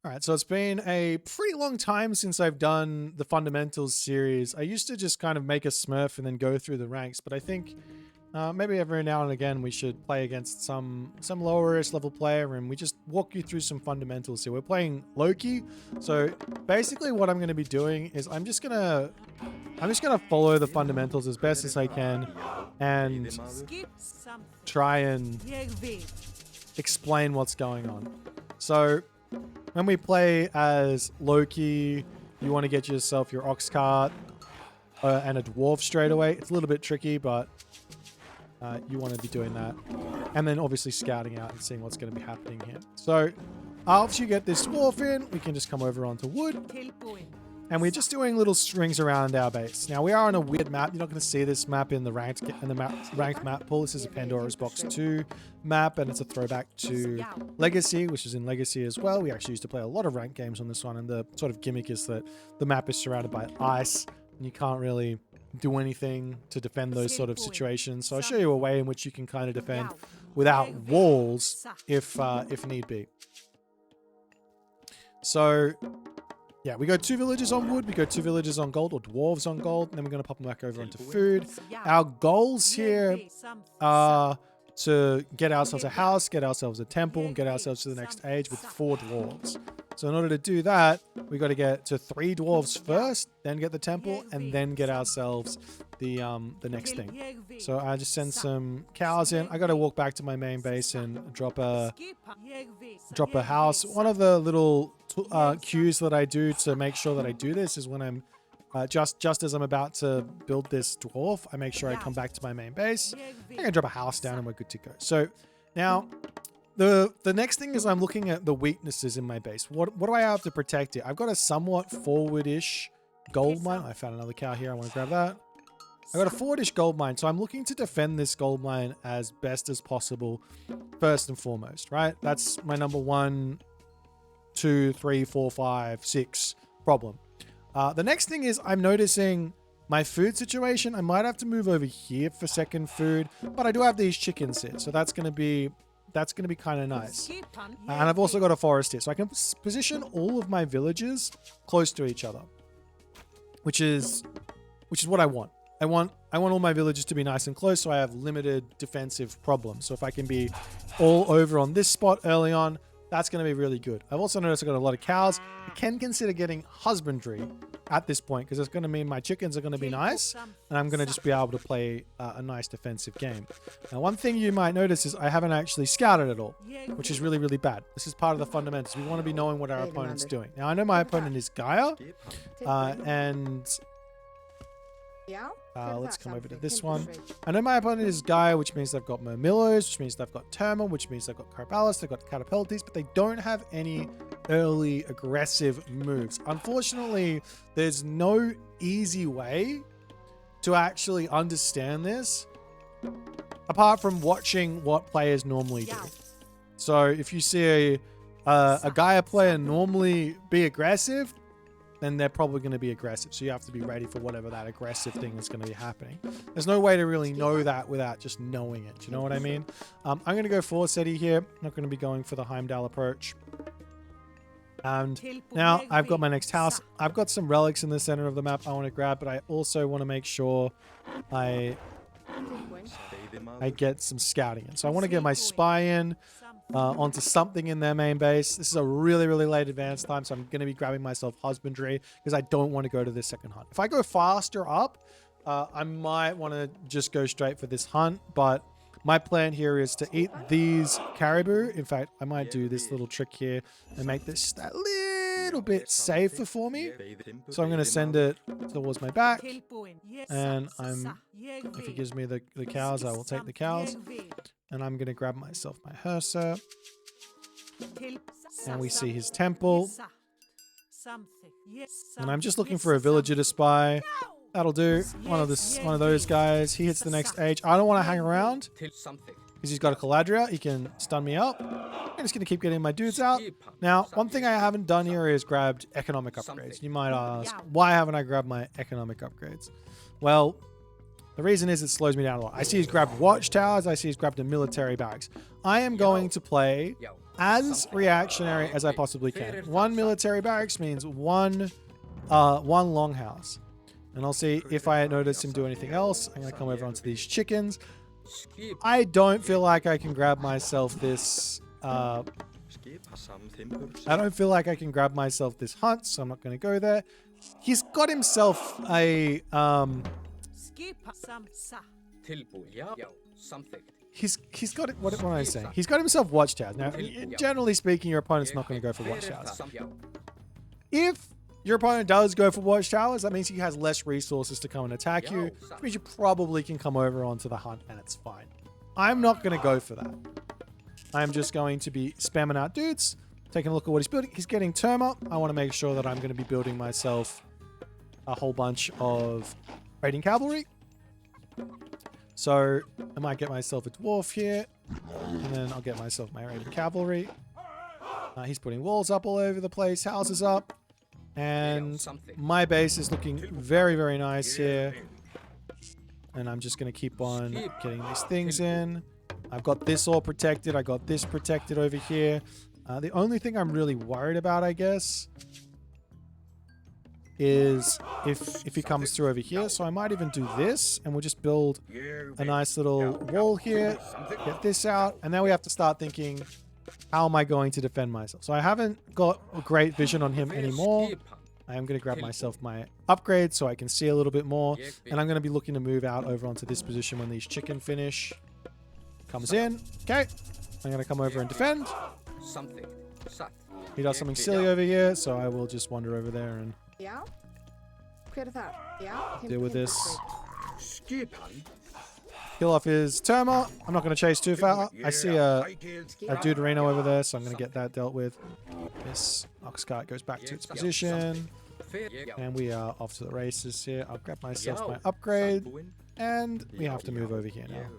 All right, so it's been a pretty long time since I've done the fundamentals series. I used to just kind of make a smurf and then go through the ranks, but I think maybe every now and again we should play against some lowerish level player and we just walk you through some fundamentals here. We're playing Loki, so basically what I'm going to be doing is I'm just gonna follow the fundamentals as best as I can and try and explain what's going on. So when we play as Loki, you want to get yourself your ox cart and a dwarf straight away. It's a little bit tricky, but you want to be doing that. And then obviously scouting out and seeing what's going to be happening here. So after you get this dwarf in, we can just come over onto wood. And we're just doing little strings around our base. Now we are on a weird map. You're not going to see this map in the ranked map pool. This is a Pandora's Box 2 map, and it's a throwback to Legacy, which is in Legacy as well. We actually used to play a lot of ranked games on this one, and the sort of gimmick is that the map is surrounded by ice, and you can't really do anything to defend those sort of situations. So I'll show you a way in which you can kind of defend without walls if need be. So yeah, we go 2 villagers on wood, we go 2 villagers on gold, or dwarves on gold, and then we're going to pop them back over into food. Our goals here are to get ourselves a house, get ourselves a temple, and get ourselves to the next age with 4 dwarves. So in order to do that, we got to get to 3 dwarves first, then get the temple, and then get ourselves the next thing. So I just send some cows in. I got to walk back to my main base and drop a house. One of the little cues that I do to make sure that I do this is when I'm just as I'm about to build this dwarf, I make sure I come back to my main base. I'm gonna drop a house down and we're good to go. So now the next thing is I'm looking at the weaknesses in my base. What do I have to protect here? I've got a somewhat forward-ish gold mine. I found another cow here. I want to grab that. I got a forward-ish gold mine, so I'm looking to defend this gold mine as best as possible, first and foremost, right? That's my number 1, 2, 3, 4, 5, 6 problem. The next thing is I'm noticing my food situation. I might have to move over here for second food, but I do have these chickens here, so that's going to be kind of nice. And I've also got a forest here, so I can position all of my villages close to each other, which is what I want. I want all my villages to be nice and close, so I have limited defensive problems. So if I can be all over on this spot early on, that's going to be really good. I've also noticed I've got a lot of cows. I can consider getting husbandry at this point because it's going to mean my chickens are going to be nice and I'm going to just be able to play a nice defensive game. Now, one thing you might notice is I haven't actually scouted at all, which is really, really bad. This is part of the fundamentals. We want to be knowing what our opponent's doing. Now, I know my opponent is Gaia, and let's come over to this one. I know my opponent is Gaia, which means they've got Murmillos, which means they've got Terma, which means they've got Carbalis, they've got Catapultes, but they don't have any early aggressive moves. Unfortunately, there's no easy way to actually understand this apart from watching what players normally do. So if you see a Gaia player normally be aggressive, then they're probably going to be aggressive. So you have to be ready for whatever that aggressive thing is going to be happening. There's no way to really know that without just knowing it. Do you know what I mean? I'm going to go for SETI here. I'm not going to be going for the Heimdall approach. And now I've got my next house. I've got some relics in the center of the map I want to grab, but I also want to make sure I get some scouting in. So I want to get my spy in onto something in their main base. This is a really, really late advance time, so I'm going to be grabbing myself husbandry because I don't want to go to this second hunt. If I go faster up, I might want to just go straight for this hunt, but my plan here is to eat these caribou. In fact, I might do this little trick here and make this a little bit safer for me. So I'm going to send it towards my back, and if he gives me the cows, I will take the cows. And I'm going to grab myself my Herser. And we see his temple. And I'm just looking for a villager to spy. That'll do. One of those guys. He hits the next age. I don't want to hang around because he's got a Caladria. He can stun me up. I'm just going to keep getting my dudes out. Now, one thing I haven't done here is grabbed economic upgrades. You might ask, why haven't I grabbed my economic upgrades? Well, the reason is it slows me down a lot. I see he's grabbed watchtowers. I see he's grabbed a military barracks. I am going to play as reactionary as I possibly can. One military barracks means one longhouse. And I'll see if I notice him do anything else. I'm going to come over onto these chickens. I don't feel like I can grab myself this... I don't feel like I can grab myself this hunt, so I'm not going to go there. He's got himself a... He's got it. What am I saying? He's got himself watchtowers. Now, generally speaking, your opponent's not going to go for watchtowers. If your opponent does go for watchtowers, that means he has less resources to come and attack you, which means you probably can come over onto the hunt and it's fine. I'm not going to go for that. I'm just going to be spamming out dudes, taking a look at what he's building. He's getting Terma. I want to make sure that I'm going to be building myself a whole bunch of raiding cavalry. So I might get myself a dwarf here, and then I'll get myself my raiding cavalry. He's putting walls up all over the place, houses up, and my base is looking very, very nice here. And I'm just going to keep on getting these things in. I've got this all protected. I got this protected over here. The only thing I'm really worried about, I guess, is if he comes through over here. So I might even do this, and we'll just build a nice little wall here, get this out, and then we have to start thinking, how am I going to defend myself? So I haven't got a great vision on him anymore. I am going to grab myself my upgrade so I can see a little bit more, and I'm going to be looking to move out over onto this position when these chicken finish. Comes in. Okay. I'm going to come over and defend. He does something silly over here, so I will just wander over there and deal with this. Kill off his Terma. I'm not going to chase too far. I see a Deuterino over there, so I'm going to get that dealt with. This ox cart goes back to its position. And we are off to the races here. I'll grab myself my upgrade. And we have to move over here now.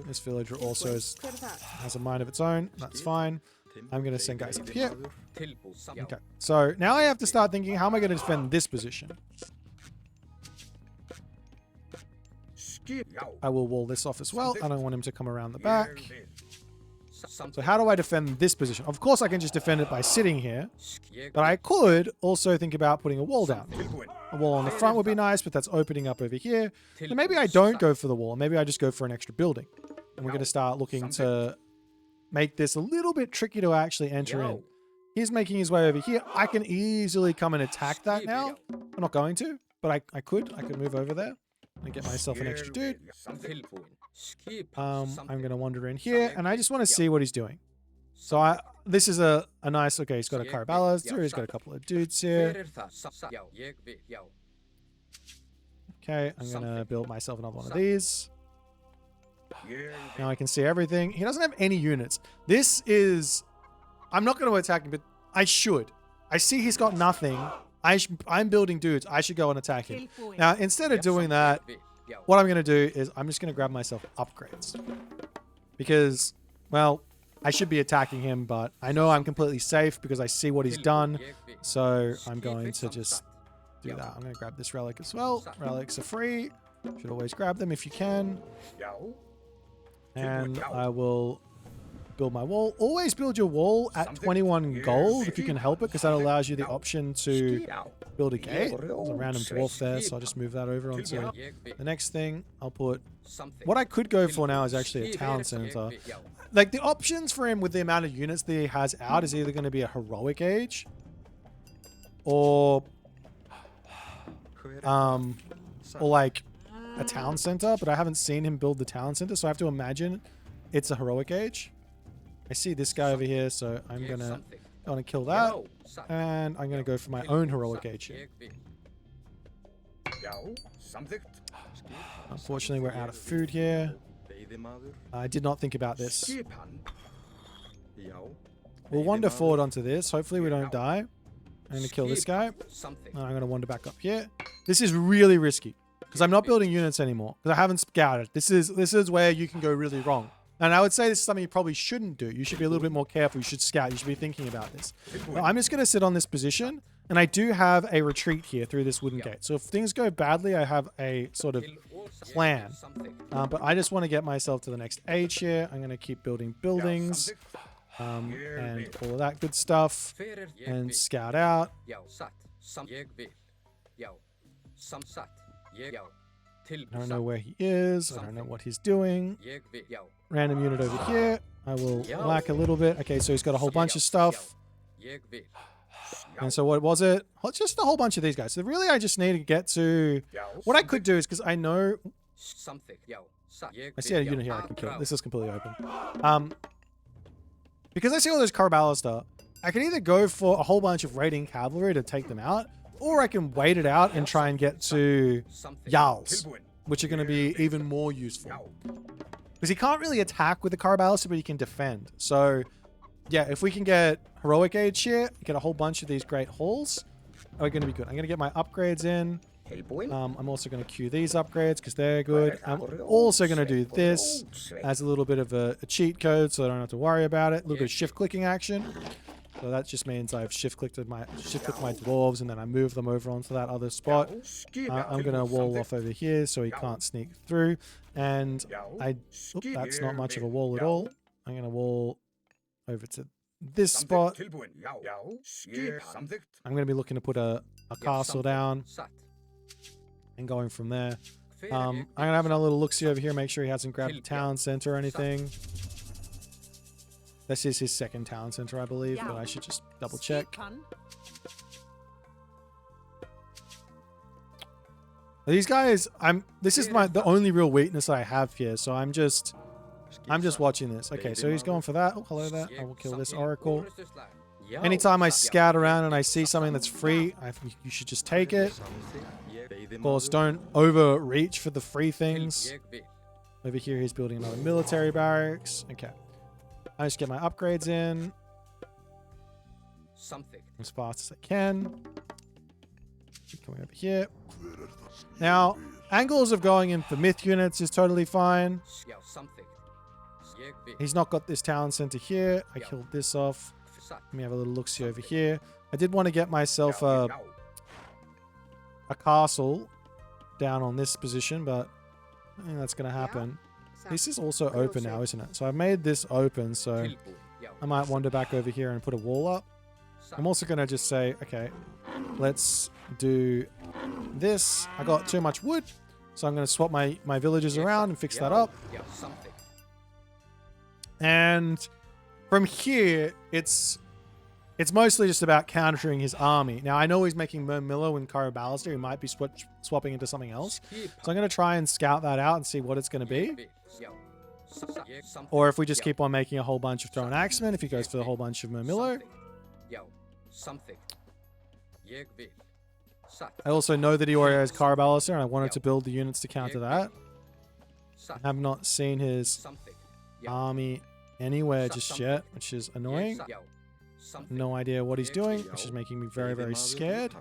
This villager also has a mind of its own. That's fine. I'm going to send guys up here. Okay. So now I have to start thinking, how am I going to defend this position? I will wall this off as well. I don't want him to come around the back. So how do I defend this position? Of course, I can just defend it by sitting here. But I could also think about putting a wall down. A wall on the front would be nice, but that's opening up over here. So maybe I don't go for the wall. Maybe I just go for an extra building. And we're going to start looking to make this a little bit tricky to actually enter in. He's making his way over here. I can easily come and attack that now. I'm not going to, but I could. I could move over there and get myself an extra dude. I'm going to wander in here, and I just want to see what he's doing. So this is a nice, okay, he's got a Caraballas through, he's got a couple of dudes here. Okay, I'm going to build myself another one of these. Now I can see everything. He doesn't have any units. This is... I'm not going to attack him, but I should. I see he's got nothing. I'm building dudes. I should go and attack him. Now, instead of doing that, what I'm going to do is I'm just going to grab myself upgrades. Because, well, I should be attacking him, but I know I'm completely safe because I see what he's done. So I'm going to just do that. I'm going to grab this relic as well. Relics are free. Should always grab them if you can. And I will build my wall. Always build your wall at 21 gold if you can help it, because that allows you the option to build a gate. There's a random dwarf there, so I'll just move that over onto the next thing. I'll put... What I could go for now is actually a town center. Like, the options for him with the amount of units that he has out is either going to be a heroic age or like a town center, but I haven't seen him build the town center, so I have to imagine it's a heroic age. I see this guy over here, so I'm gonna kill that, and I'm gonna go for my own heroic age here. Unfortunately, we're out of food here. I did not think about this. We'll wander forward onto this. Hopefully we don't die. I'm gonna kill this guy. And I'm gonna wander back up here. This is really risky because I'm not building units anymore because I haven't scouted. This is where you can go really wrong. And I would say this is something you probably shouldn't do. You should be a little bit more careful. You should scout. You should be thinking about this. But I'm just going to sit on this position. And I do have a retreat here through this wooden gate. So if things go badly, I have a sort of plan. But I just want to get myself to the next age here. I'm going to keep building buildings. and all of that good stuff, and scout out. I don't know where he is. I don't know what he's doing. Random unit over here. I will whack a little bit. Okay, so he's got a whole bunch of stuff. And so what was it? Just a whole bunch of these guys. So really I just need to get to... What I could do is, because I know... I see a unit here I can kill. This is completely open. Because I see all those Carballister, I can either go for a whole bunch of raiding cavalry to take them out, or I can wait it out and try and get to Jarls, which are going to be even more useful. Because he can't really attack with the Carballister, but he can defend. So, yeah, if we can get Heroic Age here, get a whole bunch of these great halls, are going to be good. I'm going to get my upgrades in. I'm also going to queue these upgrades because they're good. I'm also going to do this as a little bit of a cheat code so I don't have to worry about it. A little bit of shift clicking action. So that just means I've shift clicked my dwarves and then I move them over onto that other spot. I'm going to wall off over here so he can't sneak through. And that's not much of a wall at all. I'm going to wall over to this spot. I'm going to be looking to put a castle down and going from there. I'm going to have another little look-see over here, make sure he hasn't grabbed the town center or anything. This is his second town center, I believe, but I should just double check. These guys, this is the only real weakness I have here, so I'm just watching this. Okay, so he's going for that. Oh, hello there. I will kill this oracle. Anytime I scout around and I see something that's free, you should just take it. Of course, don't overreach for the free things. Over here, he's building another military barracks. Okay. I just get my upgrades in as fast as I can. Coming over here. Now, angles of going in for myth units is totally fine. He's not got this town center here. I killed this off. Let me have a little look-see over here. I did want to get myself a castle down on this position, but I think that's going to happen. This is also open now, isn't it? So I've made this open, so I might wander back over here and put a wall up. I'm also going to just say, okay, let's do this. I got too much wood, so I'm going to swap my villages around and fix that up. And from here, it's mostly just about countering his army. Now, I know he's making Murmillo and Carballister. He might be swapping into something else. So I'm going to try and scout that out and see what it's going to be. Or if we just keep on making a whole bunch of Thrown Axemen, if he goes for the whole bunch of Murmillo. I also know that he already has Carballister, and I wanted to build the units to counter that. I have not seen his army anywhere just yet, which is annoying. No idea what he's doing, which is making me very, very scared.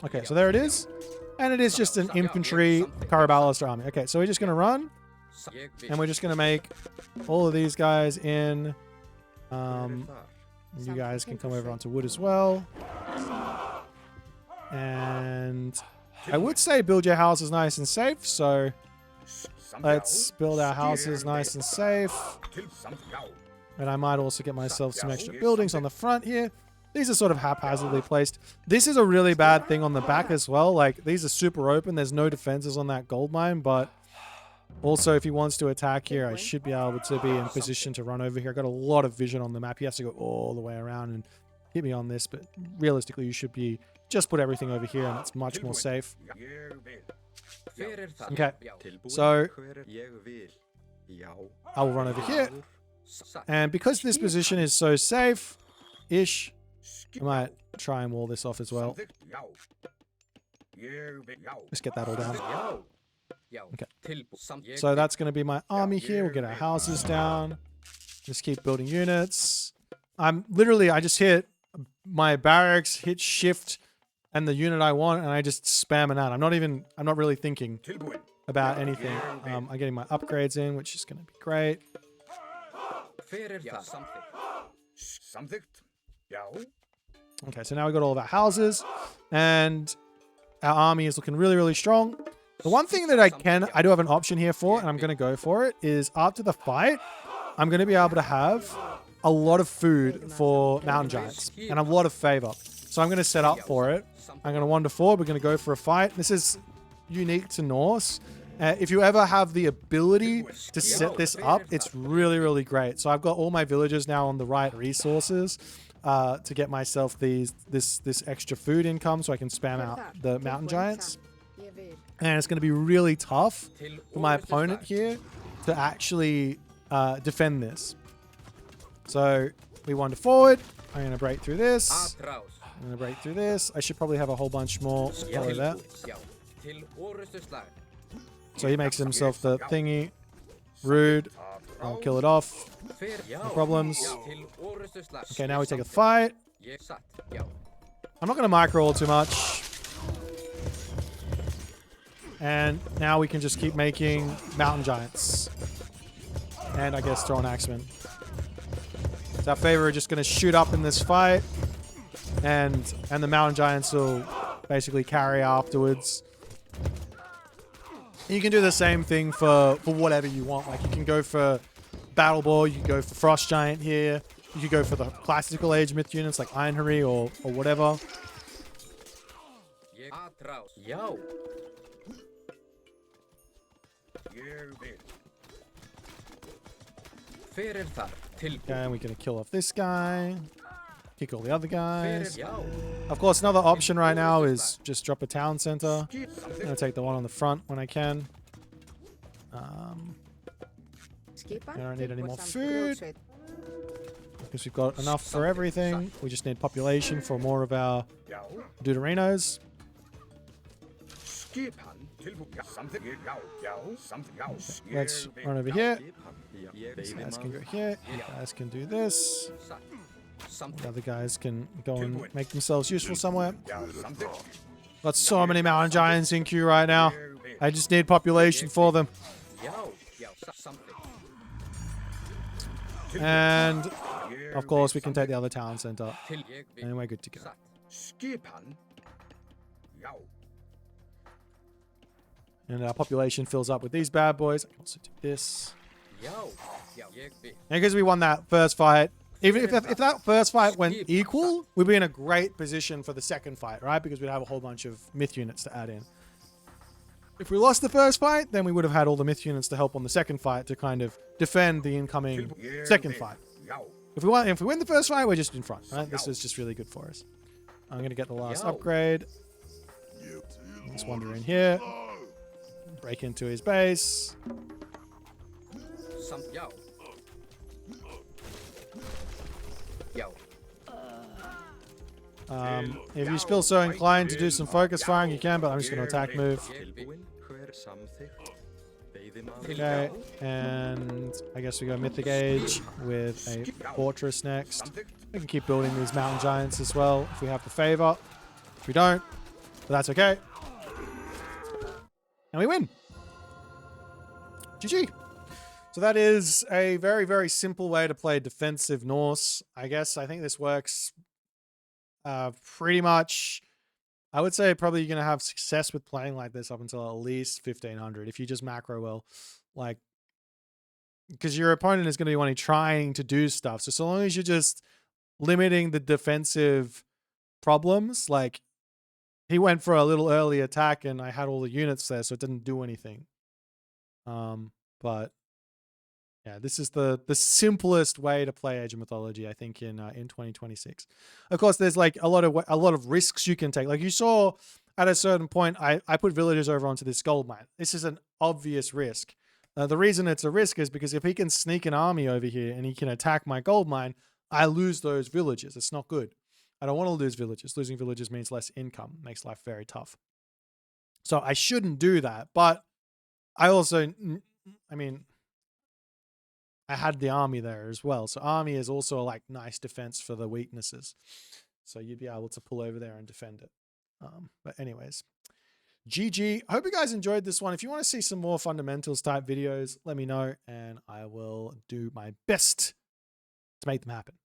Okay, so there it is. And it is just an infantry Carballister army. Okay, so we're just going to run. And we're just going to make all of these guys in. You guys can come over onto wood as well. And I would say build your houses nice and safe, so let's build our houses nice and safe. And I might also get myself some extra buildings on the front here. These are sort of haphazardly placed. This is a really bad thing on the back as well. Like, these are super open. There's no defenses on that gold mine, but also if he wants to attack here, I should be able to be in position to run over here. I've got a lot of vision on the map. He has to go all the way around and hit me on this, but realistically, you should be just put everything over here and it's much more safe. Okay, so I will run over here. And because this position is so safe-ish, I might try and wall this off as well. Let's get that all down. Okay. So that's going to be my army here. We'll get our houses down. Just keep building units. I just hit my barracks, hit shift, and the unit I want, and I just spam it out. I'm not really thinking about anything. I'm getting my upgrades in, which is going to be great. Okay, so now we've got all of our houses, and our army is looking really, really strong. The one thing that I do have an option here for, and I'm going to go for it, is after the fight, I'm going to be able to have a lot of food for mountain giants and a lot of favor. So I'm going to set up for it. I'm going to wander forward. We're going to go for a fight. This is unique to Norse. If you ever have the ability to set this up, it's really, really great. So I've got all my villagers now on the right resources to get myself this extra food income so I can spam out the mountain giants. And it's going to be really tough for my opponent here to actually defend this. So we wander forward. I'm going to break through this. I'm going to break through this. I should probably have a whole bunch more over there. So he makes himself the thingy. Rude. I'll kill it off. No problems. Okay, now we take a fight. I'm not going to micro too much. And now we can just keep making mountain giants. And I guess throw an axeman. So our favor are just going to shoot up in this fight. And the mountain giants will basically carry afterwards. You can do the same thing for whatever you want. Like you can go for Battle Ball, you can go for Frost Giant here. You could go for the classical age myth units like Einherry or whatever. Okay, and we're going to kill off this guy. Kick all the other guys. Of course, another option right now is just drop a town center. I'm going to take the one on the front when I can. I don't need any more food. Because we've got enough for everything. We just need population for more of our Deuterinos. Let's run over here. These guys can go here. You guys can do this. The other guys can go and make themselves useful somewhere. Got so many mountain giants in queue right now. I just need population for them. And of course we can take the other town center. And we're good to go. And our population fills up with these bad boys. I can also do this. And because we won that first fight, even if that first fight went equal, we'd be in a great position for the second fight, right? Because we'd have a whole bunch of myth units to add in. If we lost the first fight, then we would have had all the myth units to help on the second fight to kind of defend the incoming second fight. If we win the first fight, we're just in front, right? This is just really good for us. I'm going to get the last upgrade. Just wander in here. Break into his base. If you feel so inclined to do some focus firing, you can, but I'm just going to attack move. Okay, and I guess we go Mythic Age with a Fortress next. We can keep building these mountain giants as well if we have the favor. If we don't, but that's okay. And we win. GG. So that is a very, very simple way to play defensive Norse. I think this works pretty much. I would say probably you're going to have success with playing like this up until at least 1500 if you just macro well. Like, because your opponent is going to be wanting trying to do stuff. So long as you're just limiting the defensive problems, like he went for a little early attack and I had all the units there, so it didn't do anything. But yeah, this is the simplest way to play Age of Mythology, I think, in 2026. Of course, there's like a lot of risks you can take. Like you saw at a certain point, I put villagers over onto this gold mine. This is an obvious risk. The reason it's a risk is because if he can sneak an army over here and he can attack my gold mine, I lose those villagers. It's not good. I don't want to lose villagers. Losing villagers means less income. Makes life very tough. So I shouldn't do that. But I also, I mean, I had the army there as well. So army is also a like nice defense for the weaknesses. So you'd be able to pull over there and defend it. But anyways, GG. I hope you guys enjoyed this one. If you want to see some more fundamentals type videos, let me know and I will do my best to make them happen.